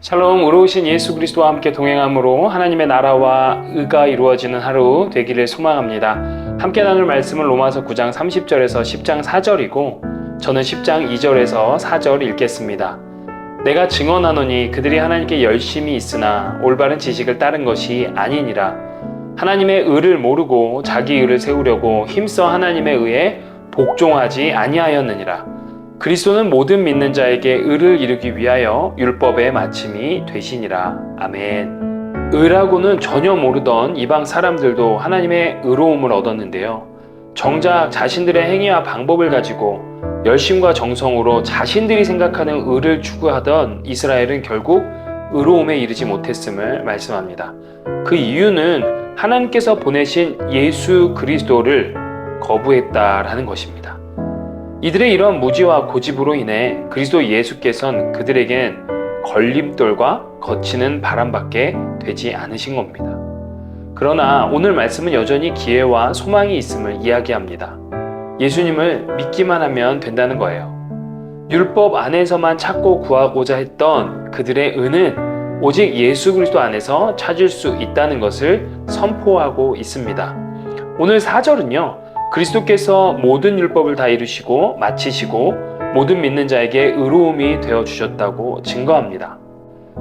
샬롬, 의로우신 예수 그리스도와 함께 동행함으로 하나님의 나라와 의가 이루어지는 하루 되기를 소망합니다. 함께 나눌 말씀은 로마서 9장 30절에서 10장 4절이고 저는 10장 2절에서 4절 읽겠습니다. 내가 증언하노니 그들이 하나님께 열심히 있으나 올바른 지식을 따른 것이 아니니라. 하나님의 의를 모르고 자기 의를 세우려고 힘써 하나님의 의에 복종하지 아니하였느니라. 그리스도는 모든 믿는 자에게 의를 이루기 위하여 율법의 마침이 되시니라. 아멘. 의라고는 전혀 모르던 이방 사람들도 하나님의 의로움을 얻었는데요. 정작 자신들의 행위와 방법을 가지고 열심과 정성으로 자신들이 생각하는 의를 추구하던 이스라엘은 결국 의로움에 이르지 못했음을 말씀합니다. 그 이유는 하나님께서 보내신 예수 그리스도를 거부했다라는 것입니다. 이들의 이러한 무지와 고집으로 인해 그리스도 예수께서는 그들에겐 걸림돌과 거치는 바람밖에 되지 않으신 겁니다. 그러나 오늘 말씀은 여전히 기회와 소망이 있음을 이야기합니다. 예수님을 믿기만 하면 된다는 거예요. 율법 안에서만 찾고 구하고자 했던 그들의 의는 오직 예수 그리스도 안에서 찾을 수 있다는 것을 선포하고 있습니다. 오늘 4절은요. 그리스도께서 모든 율법을 다 이루시고 마치시고 모든 믿는 자에게 의로움이 되어주셨다고 증거합니다.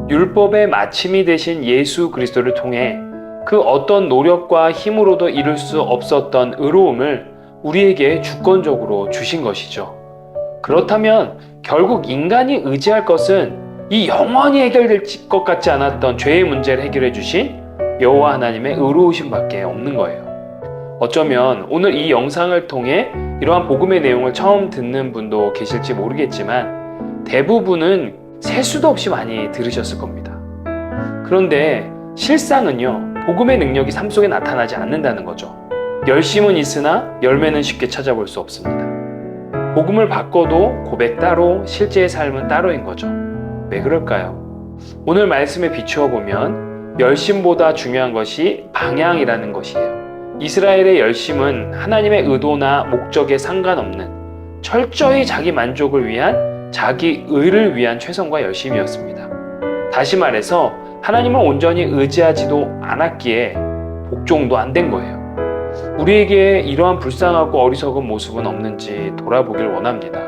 율법의 마침이 되신 예수 그리스도를 통해 그 어떤 노력과 힘으로도 이룰 수 없었던 의로움을 우리에게 주권적으로 주신 것이죠. 그렇다면 결국 인간이 의지할 것은 이 영원히 해결될 것 같지 않았던 죄의 문제를 해결해 주신 여호와 하나님의 의로우심밖에 없는 거예요. 어쩌면 오늘 이 영상을 통해 이러한 복음의 내용을 처음 듣는 분도 계실지 모르겠지만 대부분은 셀 수도 없이 많이 들으셨을 겁니다. 그런데 실상은요, 복음의 능력이 삶 속에 나타나지 않는다는 거죠. 열심은 있으나 열매는 쉽게 찾아볼 수 없습니다. 복음을 바꿔도 고백 따로, 실제의 삶은 따로인 거죠. 왜 그럴까요? 오늘 말씀에 비추어 보면 열심보다 중요한 것이 방향이라는 것이에요. 이스라엘의 열심은 하나님의 의도나 목적에 상관없는 철저히 자기 만족을 위한 자기 의를 위한 최선과 열심이었습니다. 다시 말해서 하나님을 온전히 의지하지도 않았기에 복종도 안 된 거예요. 우리에게 이러한 불쌍하고 어리석은 모습은 없는지 돌아보길 원합니다.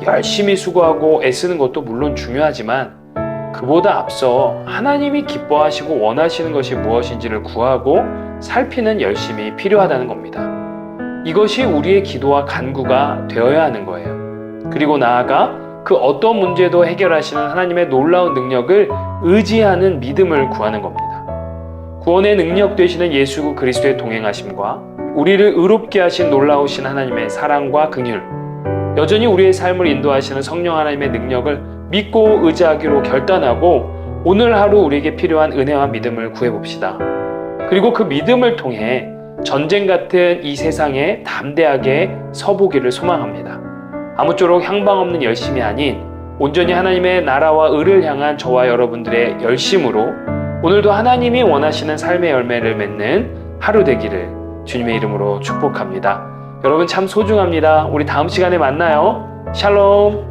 열심히 수고하고 애쓰는 것도 물론 중요하지만 그보다 앞서 하나님이 기뻐하시고 원하시는 것이 무엇인지를 구하고 살피는 열심이 필요하다는 겁니다. 이것이 우리의 기도와 간구가 되어야 하는 거예요. 그리고 나아가 그 어떤 문제도 해결하시는 하나님의 놀라운 능력을 의지하는 믿음을 구하는 겁니다. 구원의 능력 되시는 예수 그리스도의 동행하심과 우리를 의롭게 하신 놀라우신 하나님의 사랑과 긍휼, 여전히 우리의 삶을 인도하시는 성령 하나님의 능력을 믿고 의지하기로 결단하고 오늘 하루 우리에게 필요한 은혜와 믿음을 구해봅시다. 그리고 그 믿음을 통해 전쟁 같은 이 세상에 담대하게 서보기를 소망합니다. 아무쪼록 향방 없는 열심이 아닌 온전히 하나님의 나라와 의를 향한 저와 여러분들의 열심으로 오늘도 하나님이 원하시는 삶의 열매를 맺는 하루 되기를 주님의 이름으로 축복합니다. 여러분 참 소중합니다. 우리 다음 시간에 만나요. 샬롬.